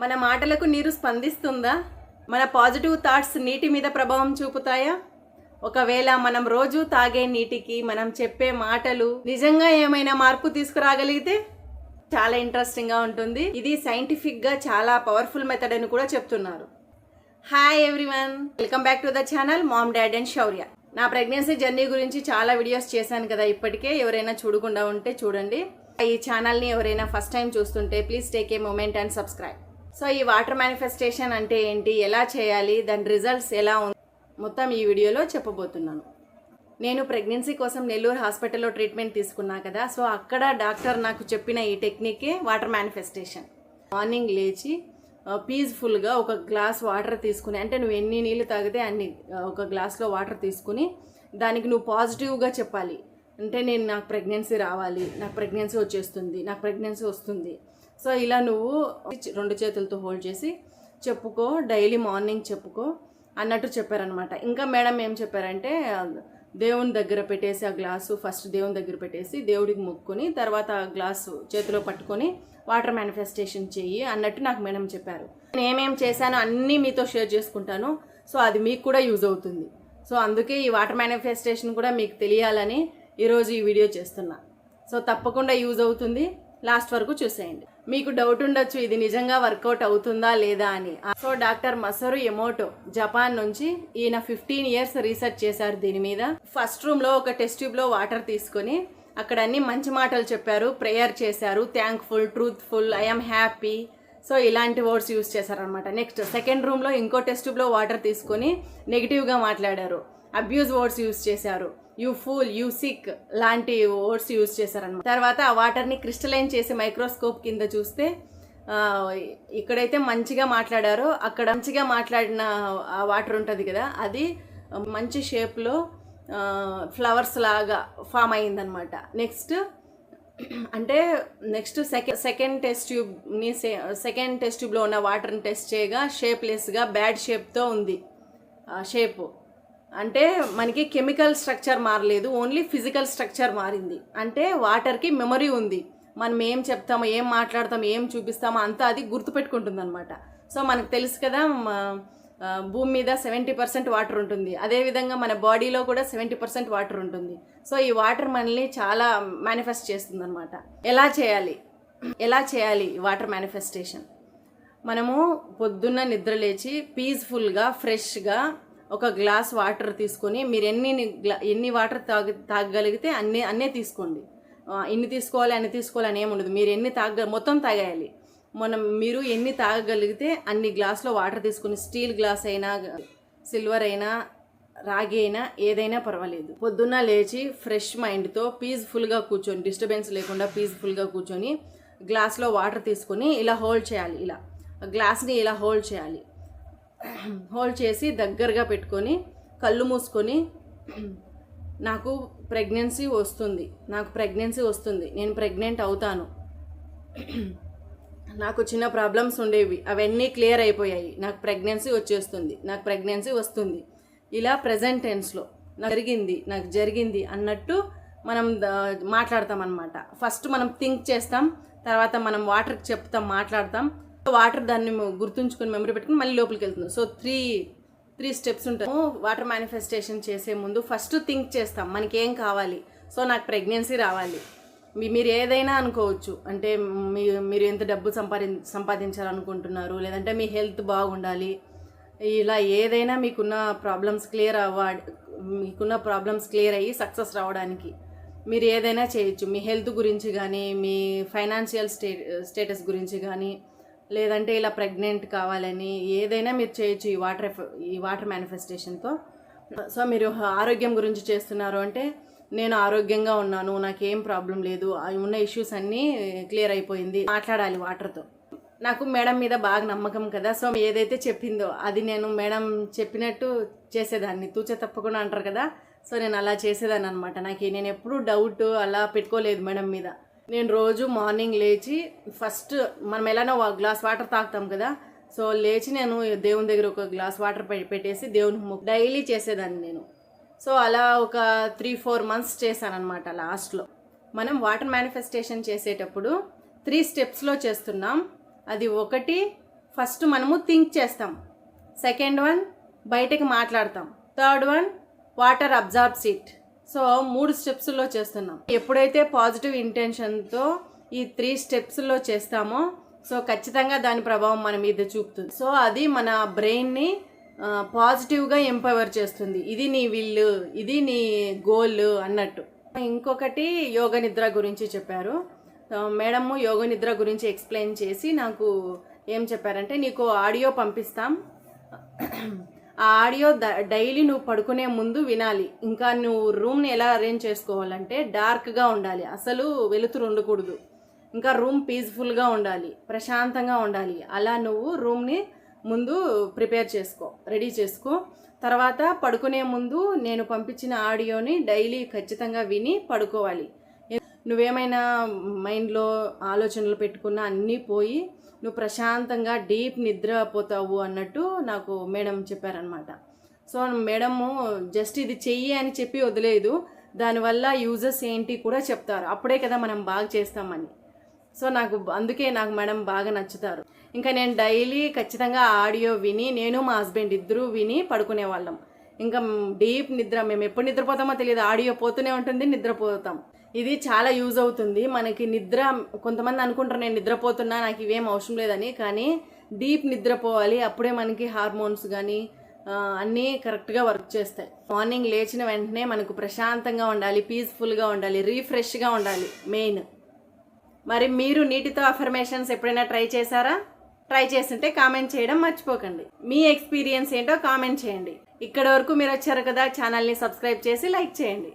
మన మాటలకు నీరు స్పందిస్తుందా? మన పాజిటివ్ థాట్స్ నీటి మీద ప్రభావం చూపుతాయా? ఒకవేళ మనం రోజు తాగే నీటికి మనం చెప్పే మాటలు నిజంగా ఏమైనా మార్పు తీసుకురాగలిగితే చాలా ఇంట్రెస్టింగ్గా ఉంటుంది. ఇది సైంటిఫిక్గా చాలా పవర్ఫుల్ మెథడ్ అని కూడా చెప్తున్నారు. Hi everyone, welcome back to the channel mom dad and Shaurya. నా ప్రెగ్నెన్సీ జర్నీ గురించి చాలా వీడియోస్ చేశాను కదా ఇప్పటికే. ఎవరైనా చూడకుండా ఉంటే చూడండి. ఈ ఛానల్ని ఎవరైనా ఫస్ట్ టైం చూస్తుంటే please take a moment and subscribe. So ఈ వాటర్ మేనిఫెస్టేషన్ అంటే ఏంటి, ఎలా చేయాలి, దాని రిజల్ట్స్ ఎలా ఉంది, మొత్తం ఈ వీడియోలో చెప్పబోతున్నాను. నేను ప్రెగ్నెన్సీ కోసం నెల్లూరు హాస్పిటల్లో ట్రీట్మెంట్ తీసుకున్నా కదా, సో అక్కడ డాక్టర్ నాకు చెప్పిన ఈ టెక్నికే వాటర్ మేనిఫెస్టేషన్. మార్నింగ్ లేచి పీస్ఫుల్గా ఒక గ్లాస్ వాటర్ తీసుకుని, అంటే నువ్వు ఎన్ని నీళ్ళు తాగితే అన్ని ఒక గ్లాస్లో వాటర్ తీసుకుని దానికి నువ్వు పాజిటివ్గా చెప్పాలి. అంటే నాకు ప్రెగ్నెన్సీ రావాలి, నాకు ప్రెగ్నెన్సీ వచ్చేస్తుంది, నాకు ప్రెగ్నెన్సీ వస్తుంది. సో ఇలా నువ్వు 2 చేతులతో హోల్డ్ చేసి చెప్పుకో, డైలీ మార్నింగ్ చెప్పుకో అన్నట్టు చెప్పారనమాట. ఇంకా మేడం ఏం చెప్పారంటే, దేవుని దగ్గర పెట్టేసి ఆ గ్లాసు ఫస్ట్ దేవుని దగ్గర పెట్టేసి దేవుడికి మొక్కుని తర్వాత ఆ గ్లాసు చేతిలో పట్టుకొని వాటర్ మేనిఫెస్టేషన్ చెయ్యి అన్నట్టు నాకు మేడం చెప్పారు. నేను ఏమేమి చేశానో అన్నీ మీతో షేర్ చేసుకుంటాను. సో అది మీకు కూడా యూజ్ అవుతుంది. సో అందుకే ఈ వాటర్ మేనిఫెస్టేషన్ కూడా మీకు తెలియాలని ఈరోజు ఈ వీడియో చేస్తున్నా. సో తప్పకుండా యూజ్ అవుతుంది, లాస్ట్ వరకు చూసేయండి. మీకు డౌట్ ఉండొచ్చు ఇది నిజంగా వర్కౌట్ అవుతుందా లేదా అని. సో డాక్టర్ మసరు ఎమోటో జపాన్ నుంచి, ఈయన 15 years రీసెర్చ్ చేశారు దీని మీద. ఫస్ట్ రూమ్లో ఒక టెస్ట్ ట్యూబ్లో వాటర్ తీసుకొని అక్కడ అన్ని మంచి మాటలు చెప్పారు, ప్రేయర్ చేశారు, thankful, truthful, I'm happy, so ఇలాంటి వర్డ్స్ యూజ్ చేశారనమాట. నెక్స్ట్ సెకండ్ రూమ్లో ఇంకో టెస్ట్ ట్యూబ్లో వాటర్ తీసుకొని నెగిటివ్గా మాట్లాడారు, అబ్యూజ్ వర్డ్స్ యూజ్ చేశారు, యూ ఫూల్, యూ సిక్ లాంటి వర్డ్స్ యూజ్ చేశారనమాట. తర్వాత ఆ వాటర్ని క్రిస్టలైన్ చేసి మైక్రోస్కోప్ కింద చూస్తే ఇక్కడైతే మంచిగా మాట్లాడారో అక్కడ మంచిగా మాట్లాడిన ఆ వాటర్ ఉంటుంది కదా, అది మంచి షేప్లో ఫ్లవర్స్ లాగా ఫామ్ అయిందనమాట. నెక్స్ట్ సెకండ్ టెస్ట్ ట్యూబ్లో ఉన్న వాటర్ని టెస్ట్ చేయగా షేప్లెస్గా బ్యాడ్ షేప్తో ఉంది. షేపు అంటే మనకి కెమికల్ స్ట్రక్చర్ మారలేదు, ఓన్లీ ఫిజికల్ స్ట్రక్చర్ మారింది. అంటే వాటర్కి మెమరీ ఉంది, మనం ఏం చెప్తామో, ఏం మాట్లాడతామో, ఏం చూపిస్తామో అంతా అది గుర్తుపెట్టుకుంటుంది అనమాట. సో మనకు తెలుసు కదా, భూమి మీద 70% వాటర్ ఉంటుంది, అదేవిధంగా మన బాడీలో కూడా 70% వాటర్ ఉంటుంది. సో ఈ వాటర్ మనల్ని చాలా మేనిఫెస్ట్ చేస్తుంది అనమాట. ఎలా చేయాలి వాటర్ మేనిఫెస్టేషన్? మనము పొద్దున్న నిద్ర లేచి పీస్ఫుల్గా ఫ్రెష్గా ఒక గ్లాస్ వాటర్ తీసుకొని, మీరు ఎన్ని వాటర్ తాగగలిగితే అన్నీ తీసుకోండి. ఇన్ని తీసుకోవాలి అన్ని తీసుకోవాలి అని ఏముండదు, మీరు ఎన్ని మొత్తం తాగేయాలి. మీరు ఎన్ని తాగగలిగితే అన్ని గ్లాసులో వాటర్ తీసుకుని, స్టీల్ గ్లాస్ అయినా సిల్వర్ అయినా రాగి అయినా ఏదైనా పర్వాలేదు. పొద్దున్న లేచి ఫ్రెష్ మైండ్తో పీస్ఫుల్గా కూర్చొని, డిస్టర్బెన్స్ లేకుండా పీస్ఫుల్గా కూర్చొని గ్లాస్లో వాటర్ తీసుకొని ఇలా హోల్డ్ చేయాలి. ఇలా గ్లాస్ని ఇలా హోల్డ్ చేయాలి. హోల్డ్ చేసి దగ్గరగా పెట్టుకొని కళ్ళు మూసుకొని, నాకు ప్రెగ్నెన్సీ వస్తుంది, నేను ప్రెగ్నెంట్ అవుతాను, నాకు చిన్న ప్రాబ్లమ్స్ ఉండేవి అవన్నీ క్లియర్ అయిపోయాయి, నాకు ప్రెగ్నెన్సీ వస్తుంది, ఇలా ప్రెజెంట్ టెన్స్లో నాకు జరిగింది అన్నట్టు మనం మాట్లాడతాం అన్నమాట. ఫస్ట్ మనం థింక్ చేస్తాం, తర్వాత మనం వాటర్కి చెప్తాం, మాట్లాడతాం. వాటర్ దాన్ని గుర్తుంచుకొని మెమరీ పెట్టుకుని మళ్ళీ లోపలికి వెళ్తుంది. సో త్రీ స్టెప్స్ ఉంటాయి. వాటర్ మేనిఫెస్టేషన్ చేసే ముందు ఫస్ట్ థింక్ చేస్తాం మనకి ఏం కావాలి. సో నాకు ప్రెగ్నెన్సీ రావాలి, మీరు ఏదైనా అనుకోవచ్చు. అంటే మీరు ఎంత డబ్బు సంపాదించాలనుకుంటున్నారు, లేదంటే మీ హెల్త్ బాగుండాలి, ఇలా ఏదైనా మీకున్న ప్రాబ్లమ్స్ క్లియర్ అయ్యి సక్సెస్ రావడానికి మీరు ఏదైనా చేయొచ్చు. మీ హెల్త్ గురించి కానీ, మీ ఫైనాన్షియల్ స్టేటస్ గురించి కానీ, లేదంటే ఇలా ప్రెగ్నెంట్ కావాలని ఏదైనా మీరు చేయొచ్చు ఈ వాటర్ మేనిఫెస్టేషన్తో. సో మీరు ఆరోగ్యం గురించి చేస్తున్నారు అంటే, నేను ఆరోగ్యంగా ఉన్నాను, నాకేం ప్రాబ్లం లేదు, ఉన్న ఇష్యూస్ అన్నీ క్లియర్ అయిపోయింది, మాట్లాడాలి వాటర్తో. నాకు మేడం మీద బాగా నమ్మకం కదా, సో ఏదైతే చెప్పిందో అది నేను మేడం చెప్పినట్టు చేసేదాన్ని, తూచే తప్పకుండా అంటారు కదా. సో నేను అలా చేసేదాన్ని అనమాట. నేను ఎప్పుడూ డౌట్ అలా పెట్టుకోలేదు మేడం మీద. నేను రోజు మార్నింగ్ లేచి ఫస్ట్ మనం ఎలానో గ్లాస్ వాటర్ తాగుతాం కదా, సో లేచి నేను దేవుని దగ్గర ఒక గ్లాస్ వాటర్ పెట్టేసి దేవుని డైలీ చేసేదాన్ని నేను. సో అలా ఒక 3-4 months చేశానన్నమాట. లాస్ట్లో మనం వాటర్ మేనిఫెస్టేషన్ చేసేటప్పుడు 3 steps చేస్తున్నాం. అది ఒకటి ఫస్ట్ మనము థింక్ చేస్తాం, సెకండ్ వన్ బయటకి మాట్లాడతాం, third one water absorbs it. So 3 స్టెప్స్లో చేస్తున్నాం. ఎప్పుడైతే పాజిటివ్ ఇంటెన్షన్తో ఈ 3 స్టెప్స్లో చేస్తామో సో ఖచ్చితంగా దాని ప్రభావం మన మీద చూపుతుంది. సో అది మన బ్రెయిన్ని పాజిటివ్గా ఎంపవర్ చేస్తుంది. ఇది నీ విల్లు, ఇది నీ గోల్ అన్నట్టు. ఇంకొకటి యోగ నిద్ర గురించి చెప్పారు మేడము. యోగ నిద్ర గురించి ఎక్స్ప్లెయిన్ చేసి నాకు ఏం చెప్పారంటే, నీకు ఆడియో పంపిస్తాం, ఆ ఆడియో డైలీ నువ్వు పడుకునే ముందు వినాలి. ఇంకా నువ్వు రూమ్ని ఎలా అరేంజ్ చేసుకోవాలంటే డార్క్గా ఉండాలి, అసలు వెలుతురు ఉండకూడదు, ఇంకా రూమ్ పీస్ఫుల్గా ఉండాలి, ప్రశాంతంగా ఉండాలి. అలా నువ్వు రూమ్ని ముందు ప్రిపేర్ చేసుకో, రెడీ చేసుకో. తర్వాత పడుకునే ముందు నేను పంపించిన ఆడియోని డైలీ ఖచ్చితంగా విని పడుకోవాలి. నువ్వేమైనా మైండ్లో ఆలోచనలు పెట్టుకున్నా అన్నీ పోయి నువ్వు ప్రశాంతంగా డీప్ నిద్రపోతావు అన్నట్టు నాకు మేడం చెప్పారనమాట. సో మేడము జస్ట్ ఇది చెయ్యి అని చెప్పి వదిలేదు, దానివల్ల యూజెస్ ఏంటి కూడా చెప్తారు. అప్పుడే కదా మనం బాగా చేస్తామని. సో అందుకే నాకు మేడం బాగా నచ్చుతారు. ఇంకా నేను డైలీ ఖచ్చితంగా ఆడియో విని, నేను మా హస్బెండ్ ఇద్దరూ విని పడుకునే వాళ్ళం. ఇంకా డీప్ నిద్ర, మేము ఎప్పుడు నిద్రపోతామో తెలియదు, ఆడియో పోతూనే ఉంటుంది, నిద్రపోతాం. ఇది చాలా యూజ్ అవుతుంది మనకి. నిద్ర కొంతమంది అనుకుంటారు నేను నిద్రపోతున్నా, నాకు ఇవేం అవసరం లేదని, కానీ డీప్ నిద్రపోవాలి. అప్పుడే మనకి హార్మోన్స్ కానీ అన్నీ కరెక్ట్గా వర్క్ చేస్తాయి. మార్నింగ్ లేచిన వెంటనే మనకు ప్రశాంతంగా ఉండాలి, పీస్ఫుల్గా ఉండాలి, రీఫ్రెష్గా ఉండాలి మెయిన్. మరి మీరు నీటితో అఫర్మేషన్స్ ఎప్పుడైనా ట్రై చేశారా? ట్రై చేస్తుంటే కామెంట్ చేయడం మర్చిపోకండి. మీ ఎక్స్పీరియన్స్ ఏంటో కామెంట్ చేయండి. ఇక్కడ వరకు మీరు వచ్చారు కదా, ఛానల్ని సబ్స్క్రైబ్ చేసి లైక్ చేయండి.